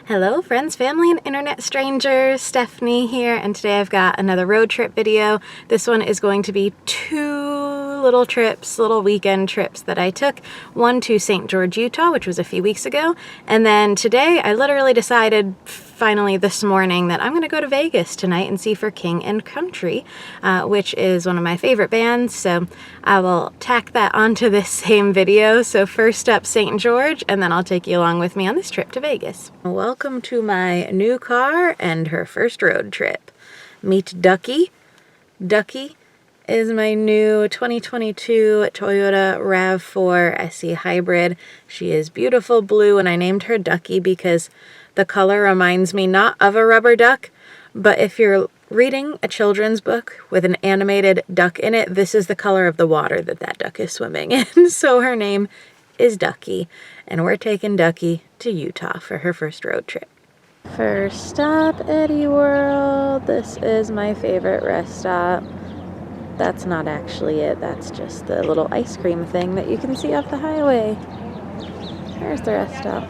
Hello friends, family, and internet strangers, Stephanie here, and today I've got another road trip video. This one is going to be two little trips, little weekend trips that I took. One to St. George, Utah, which was a few weeks ago, and then today I literally decided finally this morning that I'm going to go to Vegas tonight and see for King and Country, which is one of my favorite bands, so I will tack that onto this same video. So first up, St. George, and then I'll take you along with me on this trip to Vegas. Welcome to my new car and her first road trip. Meet Ducky. Ducky is my new 2022 Toyota RAV4 SE Hybrid. She is beautiful blue, and I named her Ducky because the color reminds me not of a rubber duck, but if you're reading a children's book with an animated duck in it, this is the color of the water that that duck is swimming in. So her name is Ducky, and we're taking Ducky to Utah for her first road trip. First stop, Eddie World. This is my favorite rest stop. That's not actually it. That's just the little ice cream thing that you can see off the highway. There's the rest stop.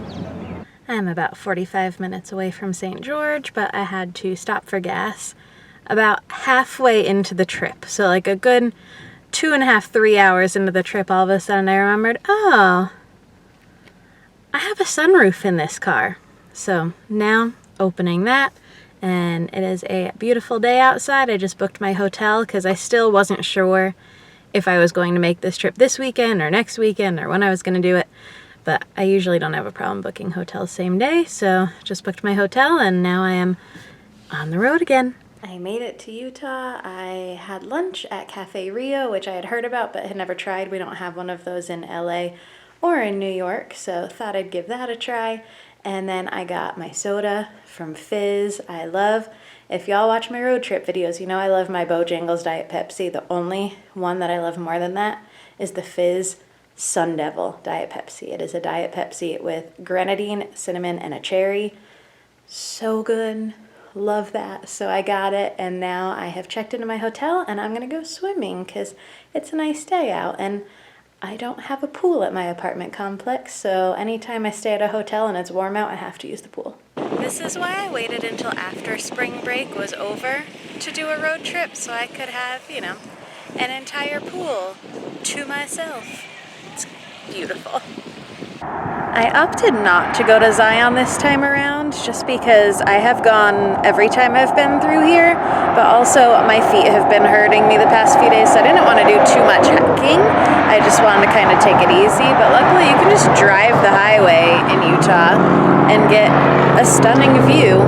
I'm about 45 minutes away from St. George, but I had to stop for gas about halfway into the trip. So like a good 2.5, 3 hours into the trip, all of a sudden I remembered, oh, I have a sunroof in this car. So now opening that, and it is a beautiful day outside. I just booked my hotel because I still wasn't sure if I was going to make this trip this weekend or next weekend or when I was going to do it. But I usually don't have a problem booking hotels same day, so just booked my hotel and now I am on the road again. I made it to Utah. I had lunch at Cafe Rio, which I had heard about but had never tried. We don't have one of those in LA or in New York, so thought I'd give that a try. And then I got my soda from Fizz. I love, if y'all watch my road trip videos, you know I love my Bojangles Diet Pepsi. The only one that I love more than that is the Fizz Sun Devil Diet Pepsi. It is a Diet Pepsi with grenadine, cinnamon, and a cherry. So good. Love that. So I got it, and now I have checked into my hotel, and I'm going to go swimming because it's a nice day out, and I don't have a pool at my apartment complex, so anytime I stay at a hotel and it's warm out, I have to use the pool. This is why I waited until after spring break was over to do a road trip, so I could have, you know, an entire pool to myself. It's beautiful. I opted not to go to Zion this time around just because I have gone every time I've been through here, but also my feet have been hurting me the past few days, so I didn't want to do too much hiking. I just wanted to kind of take it easy, but luckily you can just drive the highway in Utah and get a stunning view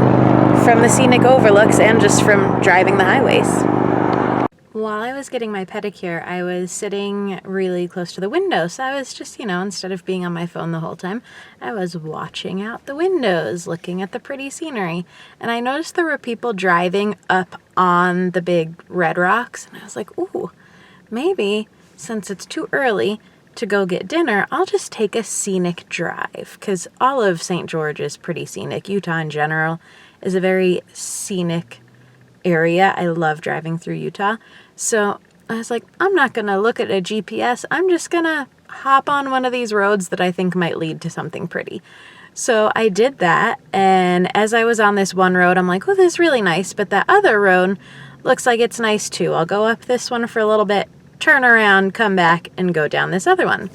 from the scenic overlooks and just from driving the highways. While I was getting my pedicure, I was sitting really close to the window, so I was just, you know, instead of being on my phone the whole time, I was watching out the windows, looking at the pretty scenery, and I noticed there were people driving up on the big red rocks, and I was like, ooh, maybe since it's too early to go get dinner, I'll just take a scenic drive, because all of St. George is pretty scenic. Utah in general is a very scenic area. I love driving through Utah. So I was like, I'm not going to look at a GPS. I'm just going to hop on one of these roads that I think might lead to something pretty. So I did that. And as I was on this one road, I'm like, oh, this is really nice. But that other road looks like it's nice too. I'll go up this one for a little bit, turn around, come back, and go down this other one.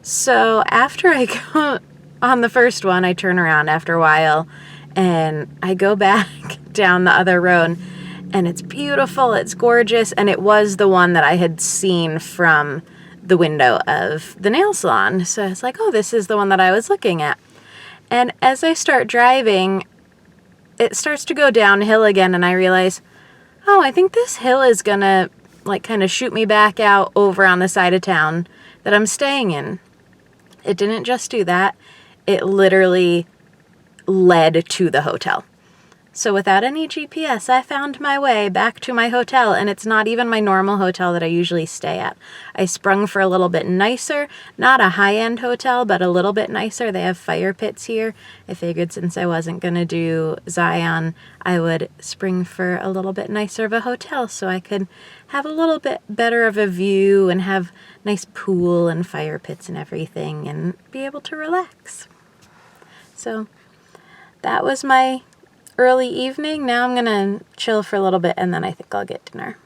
So after I go on the first one, I turn around after a while and I go back down the other road. And it's beautiful, it's gorgeous, and it was the one that I had seen from the window of the nail salon. So I was like, oh, this is the one that I was looking at. And as I start driving, it starts to go downhill again, and I realize, oh, I think this hill is gonna like kind of shoot me back out over on the side of town that I'm staying in. It didn't just do that, it literally led to the hotel. So without any GPS, I found my way back to my hotel, and it's not even my normal hotel that I usually stay at. I sprung for a little bit nicer, not a high-end hotel, but a little bit nicer. They have fire pits here. I figured since I wasn't going to do Zion, I would spring for a little bit nicer of a hotel so I could have a little bit better of a view and have nice pool and fire pits and everything and be able to relax. So that was my early evening. Now I'm gonna chill for a little bit and then I think I'll get dinner.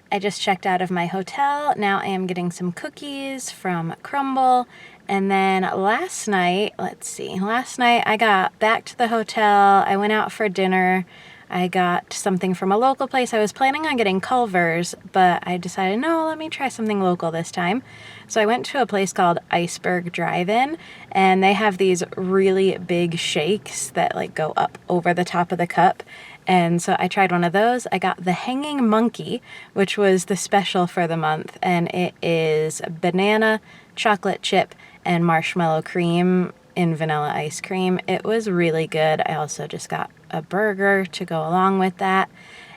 I just checked out of my hotel. Now I am getting some cookies from Crumble. And then last night, last night I got back to the hotel. I went out for dinner. I got something from a local place. I was planning on getting Culver's, but I decided, no, let me try something local this time. So I went to a place called Iceberg Drive-In, and they have these really big shakes that like go up over the top of the cup. And so I tried one of those. I got the Hanging Monkey, which was the special for the month, and it is banana, chocolate chip, and marshmallow cream in vanilla ice cream. It was really good. I also just got a burger to go along with that.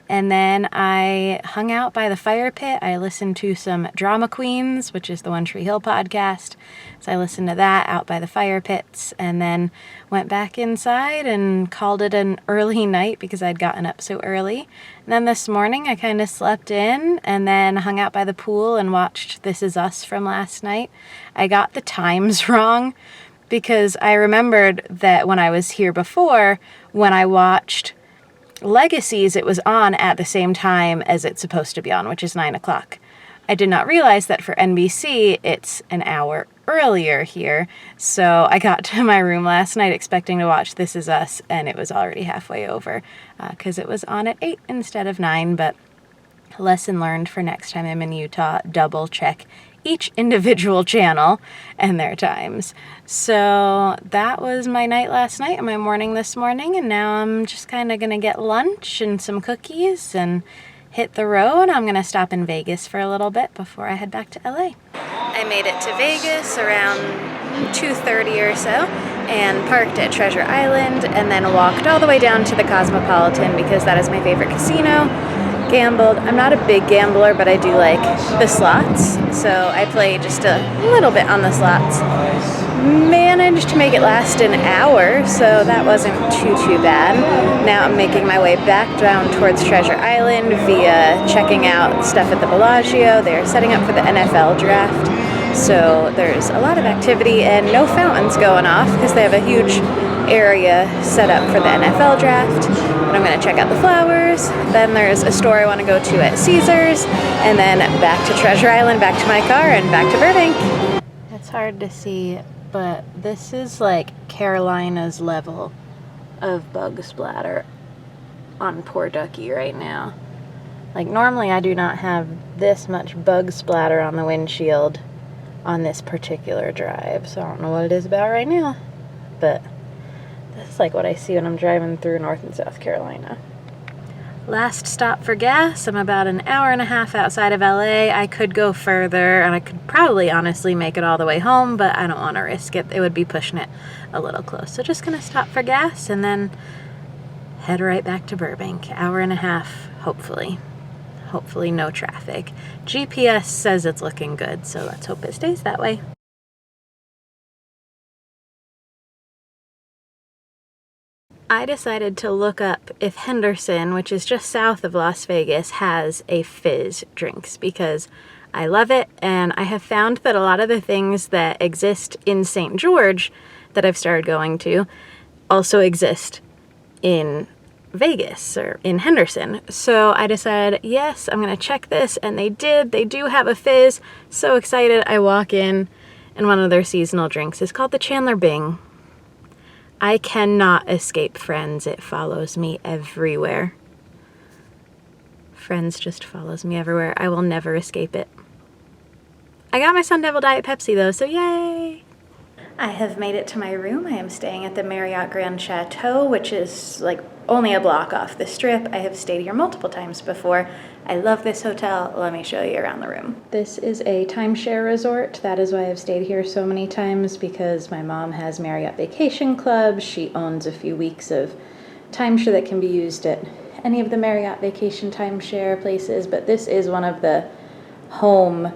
And then I hung out by the fire pit. I listened to some Drama Queens, which is the One Tree Hill podcast. So I listened to that out by the fire pits and then went back inside and called it an early night because I'd gotten up so early. And then this morning I kind of slept in and then hung out by the pool and watched This Is Us from last night. I got the times wrong because I remembered that when I was here before, when I watched Legacies, it was on at the same time as it's supposed to be on, which is 9 o'clock. I did not realize that for NBC, it's an hour earlier here. So I got to my room last night expecting to watch This Is Us, and it was already halfway over because it was on at 8 instead of 9. But lesson learned for next time I'm in Utah, double check each individual channel and their times. So that was my night last night and my morning this morning, and now I'm just kind of gonna get lunch and some cookies and hit the road. I'm gonna stop in Vegas for a little bit before I head back to LA. I made it to Vegas around 2:30 or so and parked at Treasure Island and then walked all the way down to the Cosmopolitan because that is my favorite casino. Gambled. I'm not a big gambler, but I do like the slots, so I played just a little bit on the slots. Managed to make it last an hour, so that wasn't too bad. Now I'm making my way back down towards Treasure Island via checking out stuff at the Bellagio. They're setting up for the NFL draft, so there's a lot of activity and no fountains going off because they have a huge area set up for the NFL draft. But I'm going to check out the flowers. Then there's a store I want to go to at Caesars, and then back to Treasure Island, back to my car, and back to Burbank. It's hard to see, but this is like Carolina's level of bug splatter on poor Ducky right now. Like normally I do not have this much bug splatter on the windshield on this particular drive, so I don't know what it is about right now, but this is like what I see when I'm driving through North and South Carolina. Last stop for gas. I'm about an hour and a half outside of LA. I could go further and I could probably honestly make it all the way home, but I don't want to risk it. It would be pushing it a little close. So just gonna stop for gas and then head right back to Burbank. Hour and a half, hopefully. Hopefully no traffic. GPS says it's looking good, so let's hope it stays that way. I decided to look up if Henderson, which is just south of Las Vegas, has a fizz drinks because I love it, and I have found that a lot of the things that exist in St. George that I've started going to also exist in Vegas or in Henderson. So I decided, yes, I'm gonna check this, and they did. They do have a fizz. So excited. I walk in and one of their seasonal drinks is called the Chandler Bing. I cannot escape Friends. It follows me everywhere. Friends just follows me everywhere. I will never escape it. I got my Sun Devil Diet Pepsi though, so yay! I have made it to my room. I am staying at the Marriott Grand Chateau, which is like only a block off the strip. I have stayed here multiple times before. I love this hotel. Let me show you around the room. This is a timeshare resort. That is why I've stayed here so many times, because my mom has Marriott Vacation Club. She owns a few weeks of timeshare that can be used at any of the Marriott Vacation timeshare places, but this is one of the home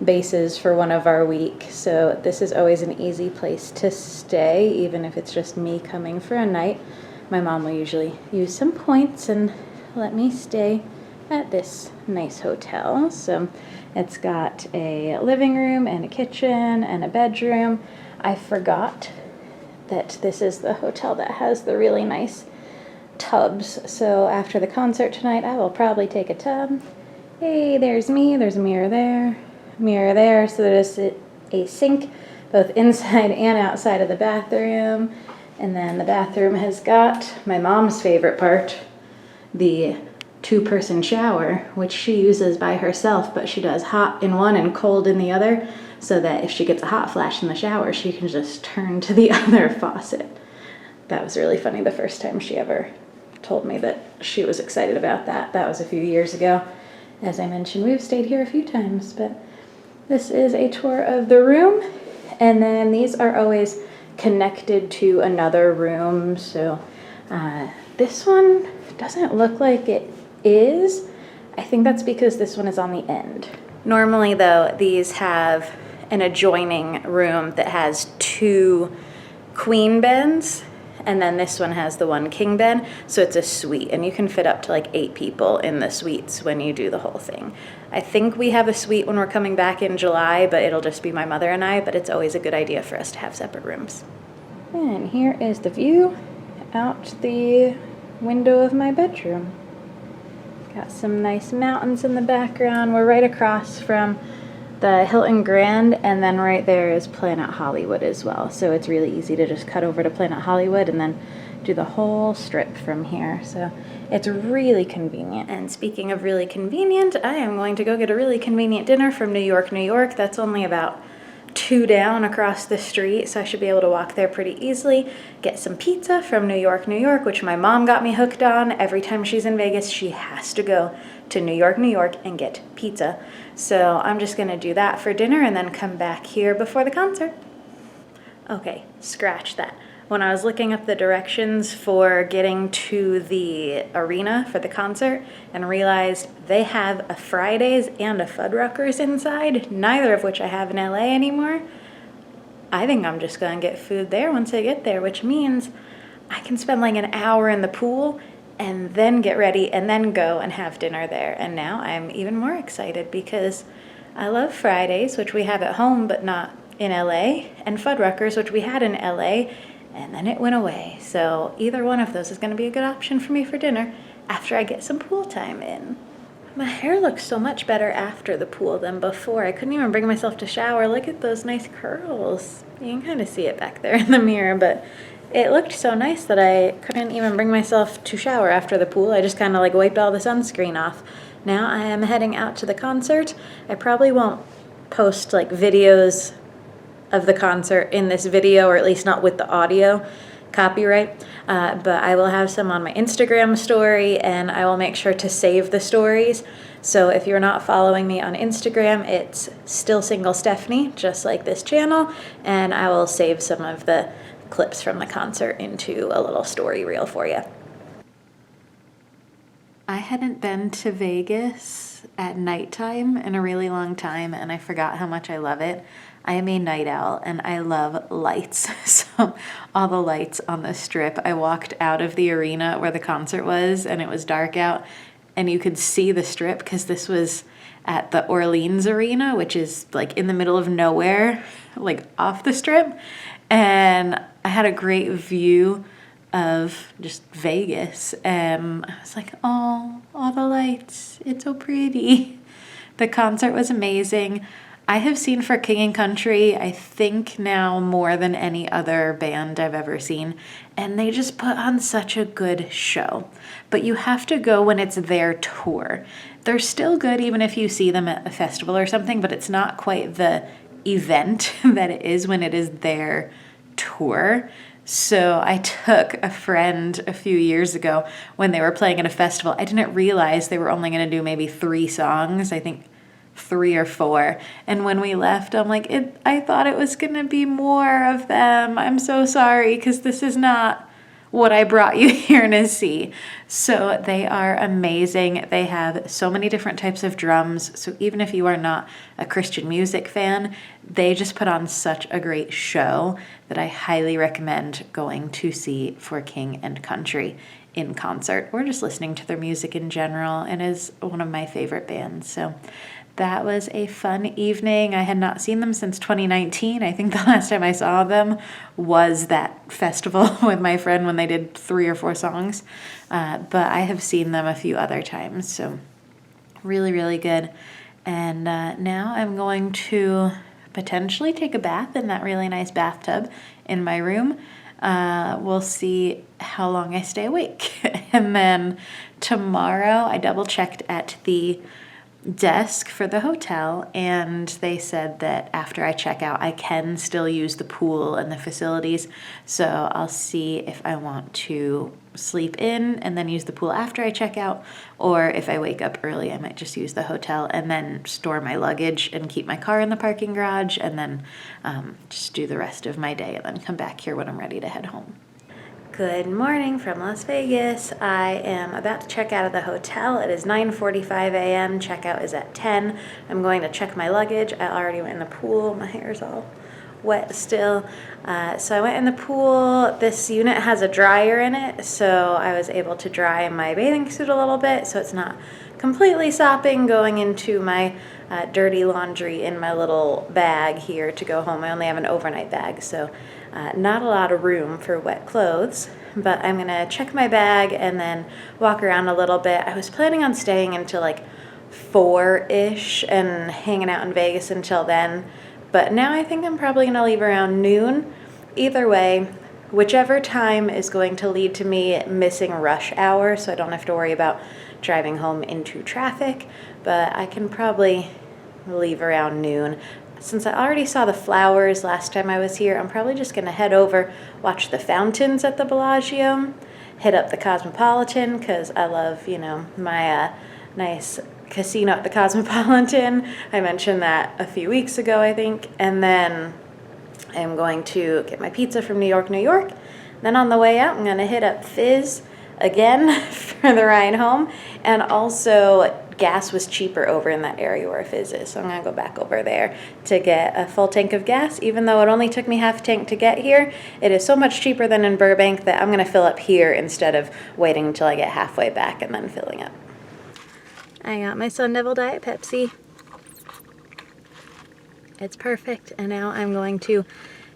bases for one of our weeks, so this is always an easy place to stay, even if it's just me coming for a night. My mom will usually use some points and let me stay at this nice hotel. So it's got a living room and a kitchen and a bedroom. I forgot that this is the hotel that has the really nice tubs. So after the concert tonight, I will probably take a tub. Hey, there's me. There's a mirror there. So there's a sink both inside and outside of the bathroom. And then the bathroom has got my mom's favorite part, the two-person shower, which she uses by herself, but she does hot in one and cold in the other, so that if she gets a hot flash in the shower, she can just turn to the other faucet. That was really funny the first time she ever told me that she was excited about that. That was a few years ago. As I mentioned, we've stayed here a few times, but this is a tour of the room, and then these are always connected to another room. So this one doesn't look like it is. I think that's because this one is on the end. Normally though, these have an adjoining room that has 2 queen beds, and then this one has the 1 king bed, so it's a suite, and you can fit up to like 8 people in the suites when you do the whole thing. I think we have a suite when we're coming back in July, but it'll just be my mother and I, but it's always a good idea for us to have separate rooms. And here is the view out the window of my bedroom. Got some nice mountains in the background. We're right across from the Hilton Grand, and then right there is Planet Hollywood as well. So it's really easy to just cut over to Planet Hollywood and then do the whole strip from here. So it's really convenient. And speaking of really convenient, I am going to go get a really convenient dinner from New York, New York. That's only about 2 down across the street, so I should be able to walk there pretty easily. Get some pizza from New York, New York, which my mom got me hooked on. Every time she's in Vegas, she has to go to New York, New York and get pizza. So I'm just gonna do that for dinner and then come back here before the concert. Okay, scratch that. When I was looking up the directions for getting to the arena for the concert and realized they have a Fridays and a Fuddruckers inside, neither of which I have in LA anymore, I think I'm just gonna get food there once I get there, which means I can spend like an hour in the pool and then get ready and then go and have dinner there. And now I'm even more excited because I love Fridays, which we have at home but not in LA, and Fuddruckers, which we had in LA, and then it went away. So either one of those is gonna be a good option for me for dinner after I get some pool time in. My hair looks so much better after the pool than before. I couldn't even bring myself to shower. Look at those nice curls. You can kind of see it back there in the mirror, but it looked so nice that I couldn't even bring myself to shower after the pool. I just kind of like wiped all the sunscreen off. Now I am heading out to the concert. I probably won't post like videos of the concert in this video, or at least not with the audio copyright, but I will have some on my Instagram story, and I will make sure to save the stories. So if you're not following me on Instagram, it's Still Single Stephanie, just like this channel, and I will save some of the clips from the concert into a little story reel for you. I hadn't been to Vegas at nighttime in a really long time, and I forgot how much I love it. I am a night owl and I love lights. So all the lights on the strip, I walked out of the arena where the concert was and it was dark out and you could see the strip because this was at the Orleans Arena, which is like in the middle of nowhere, like off the strip. And I had a great view of just Vegas and I was like, oh, all the lights, it's so pretty. The concert was amazing. I have seen For King and Country, I think now more than any other band I've ever seen, and they just put on such a good show. But you have to go when it's their tour. They're still good even if you see them at a festival or something, but it's not quite the event that it is when it is their tour. So I took a friend a few years ago when they were playing at a festival. I didn't realize they were only going to do maybe 3 songs, I think 3 or 4. And when we left, I'm like, I thought it was going to be more of them. I'm so sorry because this is not what I brought you here to see. So they are amazing. They have so many different types of drums. So even if you are not a Christian music fan, they just put on such a great show that I highly recommend going to see For King and Country in concert or just listening to their music in general, and is one of my favorite bands. So that was a fun evening. I had not seen them since 2019. I think the last time I saw them was that festival with my friend when they did 3 or 4 songs. But I have seen them a few other times, so really, really good. And now I'm going to potentially take a bath in that really nice bathtub in my room. We'll see how long I stay awake. And then tomorrow I double checked at the desk for the hotel, and they said that after I check out I can still use the pool and the facilities, so I'll see if I want to sleep in and then use the pool after I check out, or if I wake up early I might just use the hotel and then store my luggage and keep my car in the parking garage, and then just do the rest of my day and then come back here when I'm ready to head home. Good morning from Las Vegas. I am about to check out of the hotel. It is 9:45 a.m. Checkout is at 10. I'm going to check my luggage. I already went in the pool. My hair's all wet still. So I went in the pool. This unit has a dryer in it, so I was able to dry my bathing suit a little bit so it's not completely sopping going into my dirty laundry in my little bag here to go home. I only have an overnight bag, so not a lot of room for wet clothes, but I'm gonna check my bag and then walk around a little bit. I was planning on staying until like 4-ish and hanging out in Vegas until then, but now I think I'm probably gonna leave around noon. Either way, whichever time is going to lead to me missing rush hour so I don't have to worry about driving home into traffic, but I can probably leave around noon. Since I already saw the flowers last time I was here, I'm probably just going to head over, watch the fountains at the Bellagio, hit up the Cosmopolitan, because I love, my nice casino at the Cosmopolitan. I mentioned that a few weeks ago, I think. And then I'm going to get my pizza from New York, New York. Then on the way out, I'm going to hit up Fizz again for the ride home. And also, gas was cheaper over in that area where Fizz is, so I'm gonna go back over there to get a full tank of gas. Even though it only took me half a tank to get here, it is so much cheaper than in Burbank that I'm gonna fill up here instead of waiting until I get halfway back and then filling up. I got my Sun Devil Diet Pepsi. It's perfect, and now I'm going to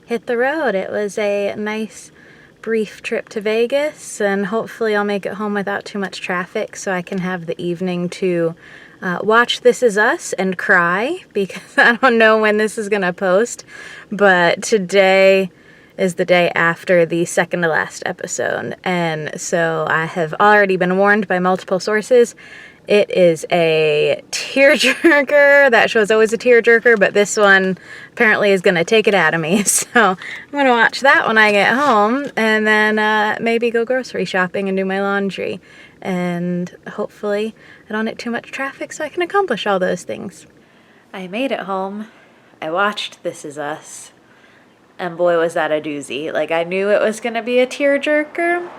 hit the road. It was a nice brief trip to Vegas, and hopefully I'll make it home without too much traffic so I can have the evening to watch This Is Us and cry, because I don't know when this is gonna post, but today is the day after the second to last episode, and so I have already been warned by multiple sources. It is a tearjerker. That show's always a tearjerker, but this one apparently is going to take it out of me. So I'm going to watch that when I get home, and then maybe go grocery shopping and do my laundry. And hopefully I don't hit too much traffic so I can accomplish all those things. I made it home. I watched This Is Us. And boy, was that a doozy. Like, I knew it was going to be a tearjerker.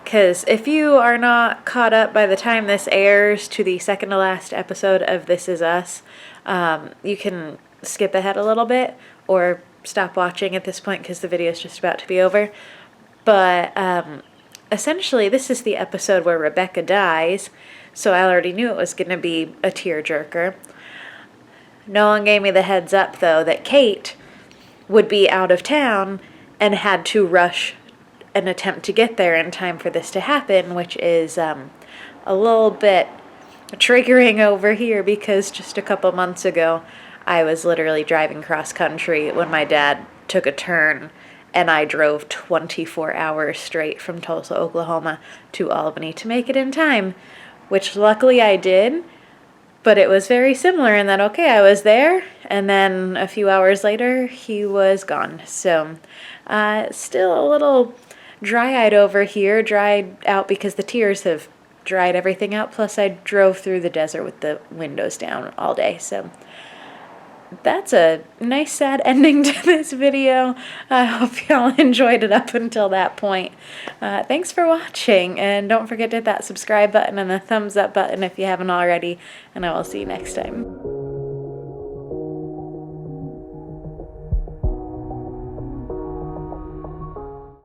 Because if you are not caught up by the time this airs to the second to last episode of This Is Us, you can skip ahead a little bit or stop watching at this point because the video is just about to be over. But essentially, this is the episode where Rebecca dies, so I already knew it was going to be a tearjerker. No one gave me the heads up, though, that Kate would be out of town and had to rush an attempt to get there in time for this to happen, which is a little bit triggering over here because just a couple months ago I was literally driving cross country when my dad took a turn, and I drove 24 hours straight from Tulsa, Oklahoma to Albany to make it in time, which luckily I did. But it was very similar in that, okay, I was there, and then a few hours later, he was gone. So still a little dry-eyed over here, dried out because the tears have dried everything out, plus I drove through the desert with the windows down all day. So that's a nice sad ending to this video. I hope y'all enjoyed it up until that point. Thanks for watching, and don't forget to hit that subscribe button and the thumbs up button if you haven't already, and I will see you next time.